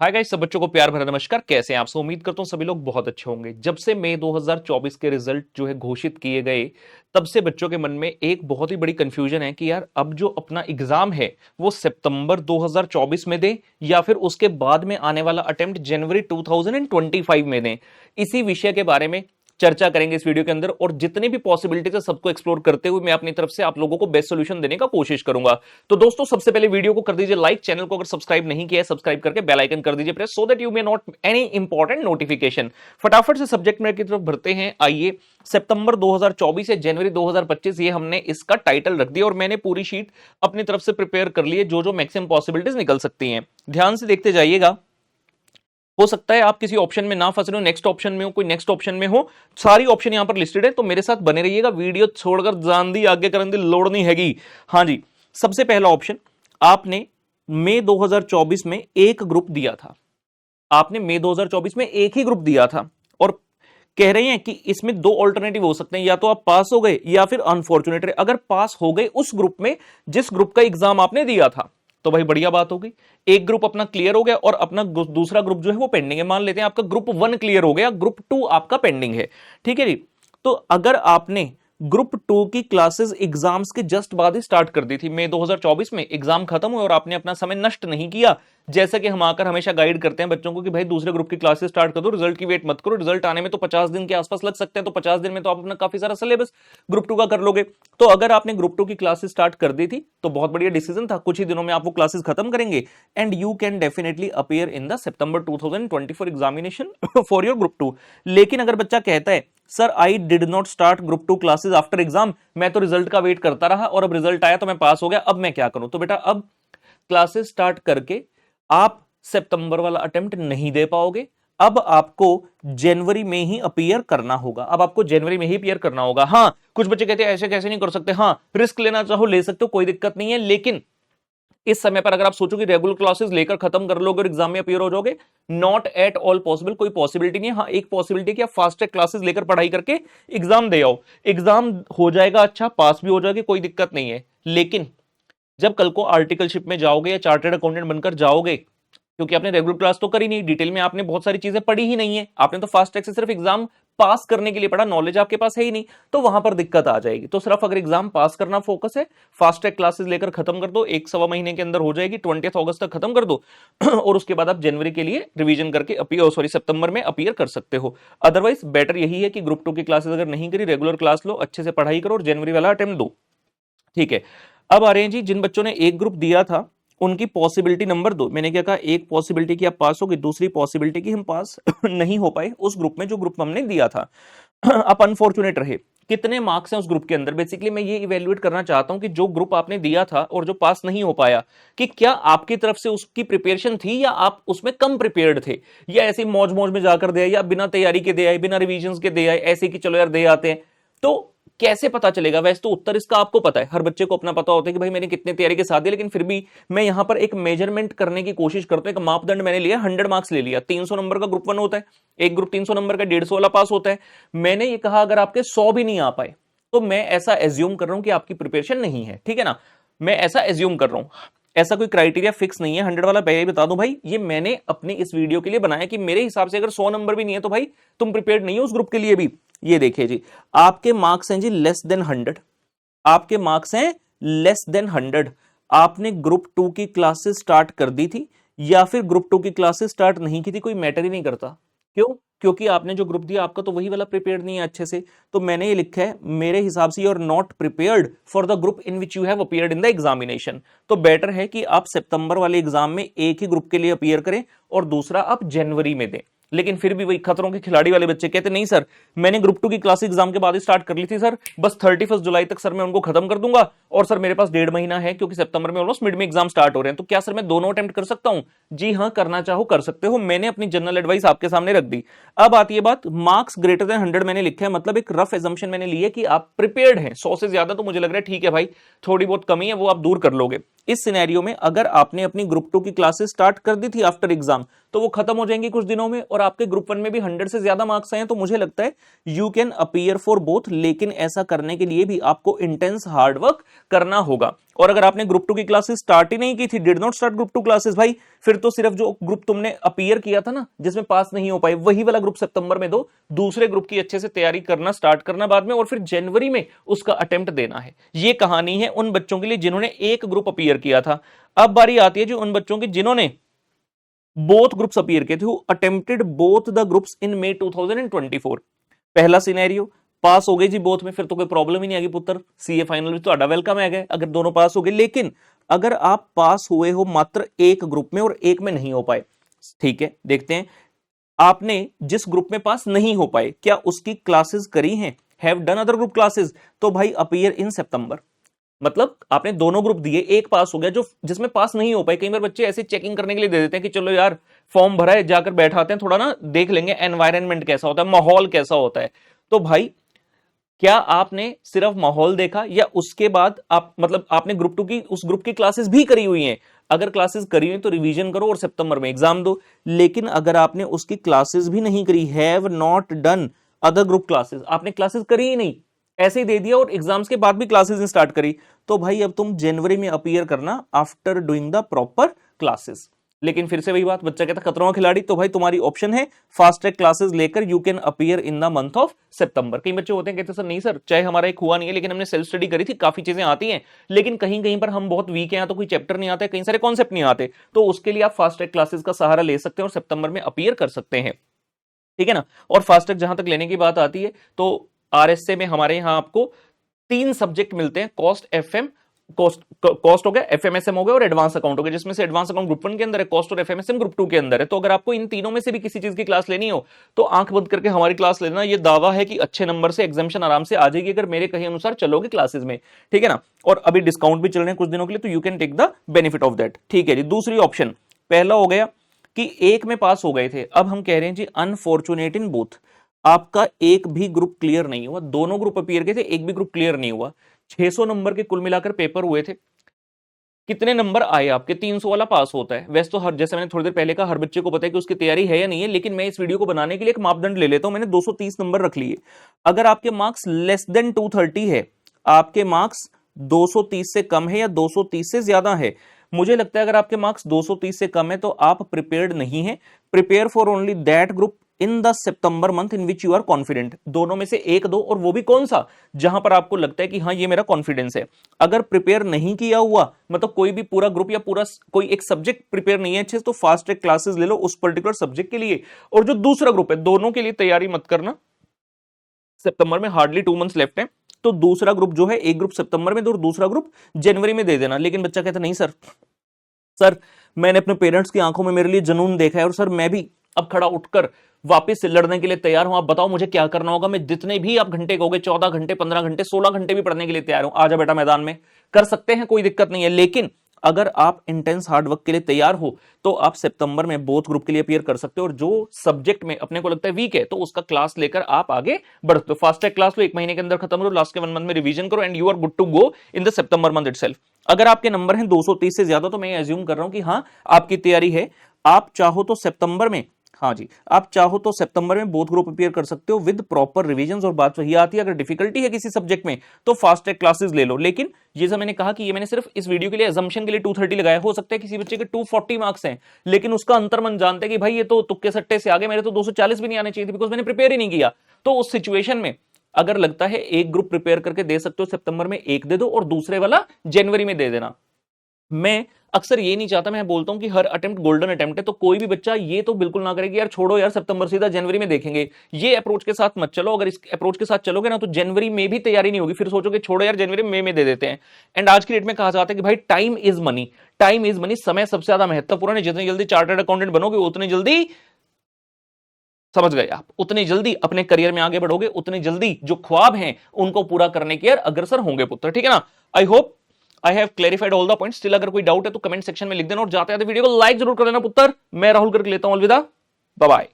Hi guys, सब बच्चों को प्यार भरा नमस्कार। कैसे हैं आप सब? उम्मीद करता हूं सभी लोग बहुत अच्छे होंगे। जब से मई 2024 के रिजल्ट जो है घोषित किए गए, तब से बच्चों के मन में एक बहुत ही बड़ी कंफ्यूजन है कि यार अब जो अपना एग्जाम है वो सितंबर 2024 में दें या फिर उसके बाद में आने वाला अटेम्प्ट जनवरी 2025 में दें। इसी विषय के बारे में चर्चा करेंगे इस वीडियो के अंदर और जितनी भी पॉसिबिलिटीज है सबको एक्सप्लोर करते हुए मैं अपनी तरफ से आप लोगों को बेस्ट सोल्यूशन देने का कोशिश करूंगा। तो दोस्तों, सबसे पहले वीडियो को कर दीजिए लाइक, चैनल को अगर सब्सक्राइब नहीं किया है सब्सक्राइब करके बेल आइकन कर दीजिए press, so that you may not any important notification. फटाफट से सब्जेक्ट मैटर की तरफ बढ़ते हैं। आइए, सितंबर 2024 या जनवरी 2025 ये हमने इसका टाइटल रख दिया और मैंने पूरी शीट अपनी तरफ से प्रिपेयर कर ली है जो मैक्सिमम पॉसिबिलिटीज निकल सकती हैं। ध्यान से देखते जाइएगा। हो सकता है आप किसी ऑप्शन में ना फंस रहे हो, नेक्स्ट ऑप्शन में हो, कोई नेक्स्ट ऑप्शन में हो, सारी ऑप्शन यहां पर लिस्टेड है। तो मेरे साथ बने रहिएगा, वीडियो छोड़कर जान दी आगे करन दी लोड़ नहीं हैगी। हाँ जी, सबसे पहला ऑप्शन, आपने मई 2024 में एक ग्रुप दिया था। आपने मई 2024 में एक ही ग्रुप दिया था और कह रहे हैं कि इसमें दो ऑल्टरनेटिव हो सकते हैं, या तो आप पास हो गए या फिर अनफॉर्चुनेट रहे। अगर पास हो गए उस ग्रुप में जिस ग्रुप का एग्जाम आपने दिया था तो भाई बढ़िया बात हो गई, एक ग्रुप अपना क्लियर हो गया और अपना दूसरा ग्रुप जो है वो पेंडिंग है। मान लेते हैं आपका ग्रुप 1 क्लियर हो गया, ग्रुप 2 आपका पेंडिंग है। ठीक है जी। तो अगर आपने ग्रुप 2 की क्लासेस एग्जाम्स के जस्ट बाद ही स्टार्ट कर दी थी, मई 2024 में एग्जाम खत्म हुए और आपने अपना समय नष्ट नहीं किया, जैसा कि हम आकर हमेशा गाइड करते हैं बच्चों को कि भाई दूसरे ग्रुप की क्लासेस स्टार्ट कर दो, रिजल्ट की वेट मत करो, रिजल्ट आने में तो 50 दिन के आसपास लग सकते हैं, तो 50 दिन में तो आप अपना काफी सारा सिलेबस ग्रुप 2 का कर लोगे। तो अगर आपने ग्रुप 2 की क्लासेस स्टार्ट कर दी थी तो बहुत बढ़िया डिसीजन था, कुछ ही दिनों में आप वो क्लासेस खत्म करेंगे and you can definitely appear in the September 2024 examination for your group 2। लेकिन अगर बच्चा कहता है sir I did not start group 2 classes after exam, मैं तो रिजल्ट का वेट करता रहा और अब रिजल्ट आया तो मैं पास हो गया, अब मैं क्या करूं? तो बेटा अब क्लासेस स्टार्ट करके आप सितंबर वाला अटेम्प्ट नहीं दे पाओगे। अब आपको जनवरी में ही अपीयर करना होगा। अब आपको जनवरी में ही अपीयर करना होगा। हाँ, कुछ बच्चे कहते हैं ऐसे कैसे नहीं कर सकते। हाँ, रिस्क लेना चाहो ले सकते हो, कोई दिक्कत नहीं है। लेकिन इस समय पर अगर आप सोचो कि रेगुलर क्लासेस लेकर खत्म कर लोगे और एग्जाम में अपीयर हो जाओगे, नॉट एट ऑल पॉसिबल, कोई पॉसिबिलिटी नहीं है। हाँ, एक पॉसिबिलिटी कि आप फास्ट ट्रैक क्लासेस लेकर पढ़ाई करके एग्जाम दे आओ, एग्जाम हो जाएगा, अच्छा पास भी हो जाएगी, कोई दिक्कत नहीं है। लेकिन जब कल को आर्टिकलशिप में जाओगे या चार्टर्ड अकाउंटेंट बनकर जाओगे, क्योंकि आपने रेगुलर क्लास तो करी नहीं, डिटेल में आपने बहुत सारी चीजें पढ़ी ही नहीं है, आपने तो फास्ट ट्रैक से सिर्फ एग्जाम पास करने के लिए पढ़ा, नॉलेज आपके पास है ही नहीं, तो वहां पर दिक्कत आ जाएगी। तो सिर्फ अगर एग्जाम पास करना फोकस है, फास्ट ट्रैक क्लासेस लेकर खत्म कर दो, एक सवा महीने के अंदर हो जाएगी, 20 अगस्त तक खत्म कर दो और उसके बाद आप जनवरी के लिए रिवीजन करके अपीयर, सॉरी सितंबर में अपीयर कर सकते हो। अदरवाइज बेटर यही है कि ग्रुप 2 की क्लासेस अगर नहीं करी, रेगुलर क्लास लो, अच्छे से पढ़ाई करो और जनवरी वाला अटेम्प्ट दो। ठीक है। अब आ रहे हैं जी, जिन बच्चों ने एक ग्रुप दिया था उनकी पॉसिबिलिटी नंबर 2। मैंने क्या कहा, एक पॉसिबिलिटी की आप पास हो गए, दूसरी पॉसिबिलिटी की हम पास नहीं हो पाए उस ग्रुप में जो ग्रुप हमने दिया था। आप अनफॉर्चुनेट रहे। कितने मार्क्स हैं उस ग्रुप के अंदर? बेसिकली मैं ये इवेल्युएट करना चाहता हूं कि जो ग्रुप आपने दिया था और जो पास नहीं हो पाया, कि क्या आपकी तरफ से उसकी प्रिपरेशन थी या आप उसमें कम प्रिपेयर्ड थे, या ऐसे मौज मौज में जाकर दे आए, या बिना तैयारी के दे आए, बिना रिविजन के दे आए, ऐसे कि चलो यार दे आते हैं। तो कैसे पता चलेगा? वैसे तो उत्तर इसका आपको पता है, हर बच्चे को अपना पता होता है कि भाई मैंने कितने तैयारी के साथ दिया, लेकिन फिर भी मैं यहां पर एक मेजरमेंट करने की कोशिश करता हूं। एक मापदंड मैंने लिया, 100 मार्क्स ले लिया, 300 नंबर का ग्रुप 1 होता है, एक ग्रुप 300 नंबर का 150 वाला पास होता है। मैंने ये कहा अगर आपके 100 भी नहीं आ पाए तो मैं ऐसा एज्यूम कर रहा हूं कि आपकी प्रिपरेशन नहीं है। ठीक है ना, मैं ऐसा एज्यूम कर रहा हूं, ऐसा कोई क्राइटेरिया फिक्स नहीं है। 100 वाला पहले ही बता दूं भाई, ये मैंने अपनी इस वीडियो के लिए बनाया कि मेरे हिसाब से अगर 100 नंबर भी नहीं है तो भाई तुम प्रिपेयर्ड नहीं हो उस ग्रुप के लिए भी। ये देखिए जी, आपके मार्क्स हैं जी लेस देन 100, आपके मार्क्स हैं लेस देन 100। आपने ग्रुप 2 की क्लासेस स्टार्ट कर दी थी या फिर ग्रुप 2 की क्लासेस स्टार्ट नहीं की थी, कोई मैटर ही नहीं करता। क्यों? क्योंकि आपने जो ग्रुप दिया आपका तो वही वाला प्रिपेयर्ड नहीं है अच्छे से। तो मैंने ये लिखा है, मेरे हिसाब से you are not prepared for the group in which you have appeared in the examination. तो बेटर है कि आप सितंबर वाले एग्जाम में एक ही ग्रुप के लिए अपीयर करें और दूसरा आप जनवरी में दें। लेकिन फिर भी वही खतरों के खिलाड़ी वाले बच्चे कहते नहीं सर मैंने ग्रुप 2 की क्लास एग्जाम के बाद ही स्टार्ट कर ली थी सर, बस 31 जुलाई तक सर मैं उनको खत्म कर दूंगा और सर मेरे पास 1.5 महीना है क्योंकि सितंबर में ऑलमोस्ट मिड में एग्जाम स्टार्ट हो रहे हैं, तो क्या सर मैं दोनों अटेम्प्ट कर सकता हूं? जी हां, करना चाहो कर सकते हो। मैंने अपनी जनरल एडवाइस आपके सामने रख दी। अब आती है बात, मार्क्स ग्रेटर देन 100 मैंने लिखा है, मतलब एक रफ एजम्पशन मैंने ली है कि आप प्रिपेयर्ड हैं। 100 से ज्यादा तो मुझे लग रहा है ठीक है भाई, थोड़ी बहुत कमी है वो आप दूर कर लोगे। इस सिनेरियो में अगर आपने अपनी ग्रुप 2 की क्लासेस स्टार्ट कर दी थी आफ्टर एग्जाम तो वो खत्म हो जाएंगी कुछ दिनों में और आपके ग्रुप 1 में भी 100 से ज्यादा मार्क्स आए हैं, तो मुझे लगता है you can appear for both. लेकिन ऐसा करने के लिए भी आपको इंटेंस हार्ड वर्क करना होगा। और अगर आपने ग्रुप 2 की क्लासेस स्टार्ट ही नहीं की थी, did not start group 2 classes, भाई फिर तो सिर्फ जो ग्रुप तुमने अपीयर किया था ना, जिसमें पास नहीं हो पाए, वही वाला ग्रुप सितंबर में दो, दूसरे ग्रुप की अच्छे से तैयारी करना स्टार्ट करना बाद में, और फिर जनवरी में उसका अटेम्प्ट देना है। ये कहानी है उन बच्चों के लिए जिन्होंने एक ग्रुप अपीयर किया था। अब बारी आती है जो उन बच्चों की जिन्होंने बोथ ग्रुप्स अपीयर किए थे, who attempted both the groups in May 2024। पहला सिनेरियो, पास हो गए जी बोथ में, फिर तो कोई प्रॉब्लम ही नहीं आएगी पुत्र, सीए फाइनल में तो वेलकम है गए अगर दोनों पास हो गए। लेकिन अगर आप पास हुए हो मात्र एक ग्रुप में और एक में नहीं हो पाए, ठीक है, देखते हैं आपने जिस ग्रुप में पास नहीं हो पाए क्या उसकी क्लासेस करी हैं, have done other group classes, तो भाई अपीयर इन सितंबर। मतलब आपने दोनों ग्रुप दिए, एक पास हो गया, जो जिसमें पास नहीं हो पाए, कई बार बच्चे ऐसे चेकिंग करने के लिए दे देते हैं कि चलो यार फॉर्म भरा है, जाकर बैठाते हैं, थोड़ा ना देख लेंगे एनवायरनमेंट कैसा होता है, माहौल कैसा होता है। तो भाई क्या आपने सिर्फ माहौल देखा या उसके बाद आप मतलब आपने ग्रुप 2 की उस ग्रुप की क्लासेस भी करी हुई हैं? अगर क्लासेस करी हुई तो रिवीजन करो और सितंबर में एग्जाम दो। लेकिन अगर आपने उसकी क्लासेस भी नहीं करी, have not done other group classes, आपने क्लासेस करी ही नहीं, ऐसे ही दे दिया और एग्जाम्स के बाद भी क्लासेस स्टार्ट करी, तो भाई अब तुम जनवरी में अपीयर करना after doing the proper classes. लेकिन फिर से वही बात, बच्चा कहता खतरों का खिलाड़ी, तो भाई तुम्हारी ऑप्शन है फास्ट ट्रैक क्लासेस लेकर you can appear in the month of September. कई बच्चे होते हैं कहते सर नहीं सर, चाहे हमारा एक हुआ नहीं है लेकिन हमने सेल्फ स्टडी करी थी, काफी चीजें आती हैं, लेकिन कहीं कहीं पर हम बहुत वीक हैं, तो कोई चैप्टर नहीं आते, कई सारे कॉन्सेप्ट नहीं आते, तो उसके लिए आप फास्ट ट्रैक क्लासेस का सहारा ले सकते हैं और सितंबर में अपीयर कर सकते हैं, ठीक है ना। और फास्ट ट्रैक जहां तक लेने की बात आती है तो आरएसए में हमारे यहां आपको 3 सब्जेक्ट मिलते हैं, कॉस्ट एफएम, कॉस्ट हो गया, एफएमएसएम हो गया और एडवांस अकाउंट हो गया, जिसमें से एडवांस अकाउंट ग्रुप 1 के अंदर है, कॉस्ट और एफएमएसएम ग्रुप 2 के अंदर है। तो अगर आपको इन तीनों में से भी किसी चीज की क्लास लेनी हो तो आंख बंद करके हमारी क्लास लेना, ये दावा है कि अच्छे नंबर से एग्जामिशन आराम से आ जाएगी अगर मेरे कहे अनुसार चलोगे क्लासेस में, ठीक है ना। और अभी डिस्काउंट भी चल रहे हैं कुछ दिनों के लिए, तो you can take the benefit of that, ठीक है जी। दूसरी ऑप्शन, पहला हो गया कि एक में पास हो गए थे, अब हम कह रहे हैं जी अनफॉर्चुनेट इन बोथ, आपका एक भी ग्रुप क्लियर नहीं हुआ, दोनों ग्रुप अपीयर किए थे, एक भी ग्रुप क्लियर नहीं हुआ, 600 नंबर के कुल मिलाकर पेपर हुए थे, कितने नंबर आए आपके? 300 वाला पास होता है। वैसे तो हर, जैसे मैंने थोड़ी देर पहले कहा, हर बच्चे को पता है कि उसकी तैयारी है या नहीं है, लेकिन मैं इस वीडियो को बनाने के लिए एक मापदंड ले लेता हूं, मैंने 230 नंबर रख लिए। अगर आपके मार्क्स लेस देन 230 है, आपके मार्क्स 230 से कम है या 230 से ज्यादा है, मुझे लगता है अगर आपके मार्क्स 230 से कम है तो आप प्रिपेयर्ड नहीं है। Prepare for only that group in the September month in which you are confident. दोनों में से एक दो, और वो भी कौन सा जहां पर आपको लगता है कि हाँ ये मेरा कॉन्फिडेंस है। अगर प्रिपेयर नहीं किया हुआ, मतलब कोई भी पूरा ग्रुप या पूरा कोई एक सब्जेक्ट प्रिपेयर नहीं है अच्छे से, तो फास्ट ट्रैक क्लासेस ले लो उस पर्टिकुलर सब्जेक्ट के लिए। और जो दूसरा ग्रुप है, दोनों के लिए तैयारी मत करना, सितंबर में हार्डली 2 मंथ्स लेफ्ट है, तो दूसरा ग्रुप जो है, एक ग्रुप सितंबर में दो और दूसरा ग्रुप जनवरी में दे देना। लेकिन बच्चा कहता नहीं सर मैंने अपने पेरेंट्स की आंखों में मेरे लिए जुनून देखा है और सर मैं भी अब खड़ा उठकर वापस से लड़ने के लिए तैयार हूं, आप बताओ मुझे क्या करना होगा। मैं जितने भी आप घंटे कहोगे, 14 घंटे, 15 घंटे, 16 घंटे भी पढ़ने के लिए तैयार हूं, आजा बेटा मैदान में, कर सकते हैं, कोई दिक्कत नहीं है। लेकिन अगर आप इंटेंस हार्ड वर्क के लिए तैयार हो तो आप सितंबर में बोथ ग्रुप के लिए अपीयर कर सकते हो, और जो सब्जेक्ट में अपने को लगता है वीक है तो उसका क्लास लेकर आप आगे बढ़ सकते हो। फास्ट ट्रैक क्लास लो, 1 महीने के अंदर खत्म करो, लास्ट के 1 मंथ में रिवीजन करो, and you are good to go in the September month itself. अगर आपके नंबर हैं 230 से ज्यादा, तो मैं एज्यूम कर रहा हूं कि हाँ आपकी तैयारी है, आप चाहो तो सितंबर में, हाँ जी, आप चाहो तो सितंबर में बोथ ग्रुप अपीयर कर सकते हो विद प्रॉपर रिवीजंस। और बात वही आती है, अगर डिफिकल्टी है किसी सब्जेक्ट में तो फास्ट ट्रैक क्लासेस ले लो। लेकिन जैसा मैंने कहा कि ये मैंने सिर्फ इस वीडियो के लिए अजम्पशन के लिए 230 लगाया, हो सकता है किसी बच्चे के 240 मार्क्स हैं, लेकिन उसका अंतर्मन जानते हैं कि भाई ये तो तुक्के सट्टे से आगे, मेरे तो 240 भी नहीं आने चाहिए थे बिकॉज मैंने प्रिपेयर ही नहीं किया। तो उस सिचुएशन में अगर लगता है एक ग्रुप प्रिपेयर करके दे सकते हो सितंबर में, एक दे दो और दूसरे वाला जनवरी में दे देना। मैं अक्सर ये नहीं चाहता, मैं बोलता हूं कि हर अटेम्प्ट गोल्डन अटेम्प्ट है, तो कोई भी बच्चा ये तो बिल्कुल ना करे कि यार छोड़ो यार सितंबर सीधा जनवरी में देखेंगे, ये अप्रोच के साथ मत चलो। अगर इस अप्रोच के साथ चलोगे ना तो जनवरी में भी तैयारी नहीं होगी, फिर सोचोगे छोड़ो यार जनवरी में दे देते हैं। एंड आज की डेट में कहा जाता है कि भाई time is money, time is money, समय सबसे ज्यादा महत्वपूर्ण है। जितनी जल्दी चार्टर्ड अकाउंटेंट बनोगे उतनी जल्दी, समझ गए आप, उतनी जल्दी अपने करियर में आगे बढ़ोगे, उतनी जल्दी जो ख्वाब हैं उनको पूरा करने की अग्रसर होंगे पुत्र, ठीक है ना। I hope I have clarified all the points. Still अगर कोई डाउट है तो कमेंट सेक्शन में लिख देना, और जाते जाते वीडियो को लाइक जरूर कर लेना पुत्र। मैं राहुल करके लेता हूं अलविदा, बाय बाय।